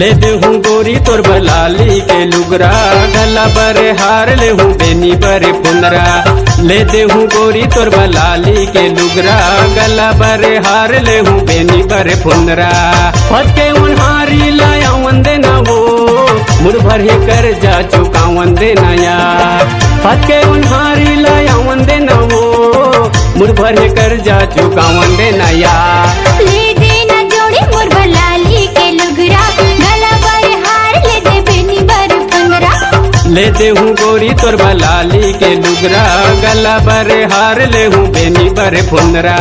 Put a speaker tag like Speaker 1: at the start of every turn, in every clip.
Speaker 1: ले देहूँ गोरी तोर बलाली के लुगरा, गला बरे हार ले हूँ बेनी बरे पुनरा। ले देहूँ गोरी तोर बलाली के लुगरा, गला बरे हार ले हूँ बेनी बरे पुनरा। फटके उन्हारी लाया वंदे न हो, मुड़ भर ही कर जा चुका वंदे नया। फटके उन्हारी लाया वंदे न हो, मुड़ भर ही कर जा चुका वंदे नया।
Speaker 2: ले देना जोड़ी मोर बलाली के लुगरा, गला बरे हार ले दे बेनी बर पुनरा।
Speaker 1: ले देहूँ गोरी तोर बलाली के लुगरा, गला बरे हार ले हूँ बेनी बरे पुनरा।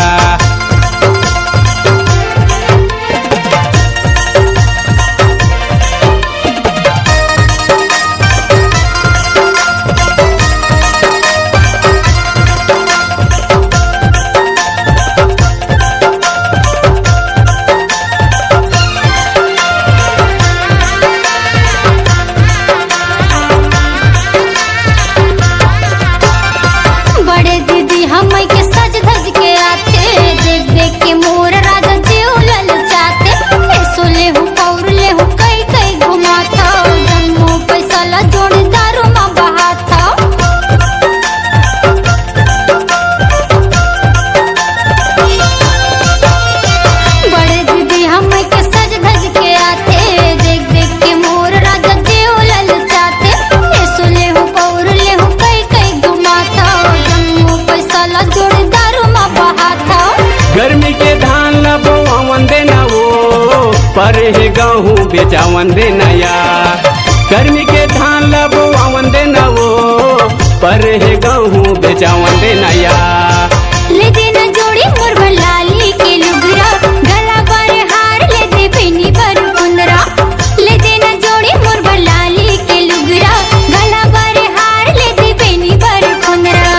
Speaker 2: बड़े दीदी हम के सज धज के आते, देख देख के मोर राजा जीव ललचाते। ऐसो ले हूँ पौर ले हूँ कई कई घुमाता, जन्मों पैसा ला जोड़ी दारू में बहाता। बड़े दीदी हम के सज धज के आते, देख देख के मोर राजा जीव ललचाते। ऐसो ले हूँ पौर ले हूँ कई कई घुमाता, जन्मों पैसा ला जोड़ी दारू में बहाता।
Speaker 1: गर्मी के धान लबो वंदे न हो, पर हे गहूँ बेचा वंदे नया। गर्मी के धान लबो वंदे न हो, पर हे गहूँ बेचा वंदे नया।
Speaker 2: ले देना जोड़ी मोर बलाली के लुगरा, गला बरे हार ले दे बेनी बर पुनरा। ले देना जोड़ी मोर बलाली के लुगरा, गला बरे हार ले दे बेनी बर पुनरा।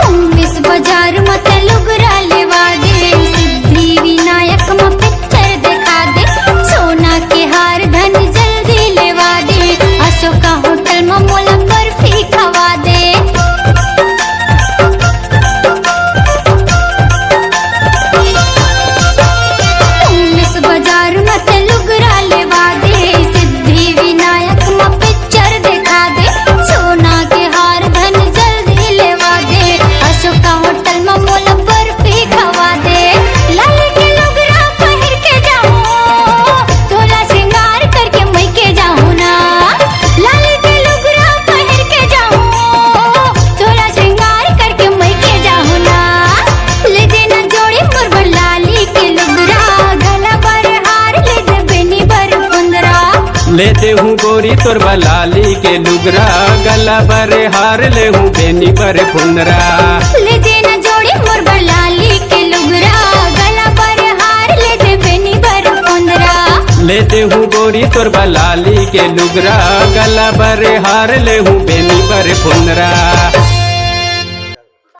Speaker 2: उन्नीस बाजार मत लुगरा लेवा दे, सिद्धि विनायक में पिक्चर दिखा दे। सोना के हार धन जल्दी लेवा दे, अशोका होटल में मोला बर्फी खवा दे। उन्नीस बाजार मत लुगरा लेवा दे, सिद्धि विनायक में पिक्चर दिखा दे। सोना के हार धन जल्दी लेवा दे, अशोका होटल में मोला बर्फी खवा दे। लाल के लुगरा पहिर के जाऊं, तोला श्रृंगार करके मैं के जाऊं ना। लाल के लुगरा पहिर के जाऊं, तोला श्रृंगार करके मैं के जाऊं ना। ले देना जोड़ी मोर बलाली के लुगरा, गला बरे हार ले दे बेनी बर पुनरा।
Speaker 1: ले देहूँ गोरी तोर बलाली के लुगरा, गला बरे हार ले हूँ बेनी बरे पुनरा।
Speaker 2: ले देना जोड़ी मोर बलाली के लुगरा, गला बरे हार ले दे बेनी बर पुनरा।
Speaker 1: ले देहूँ गोरी तोर बलाली के लुगरा, गला बरे हार ले हूँ बेनी बरे पुनरा।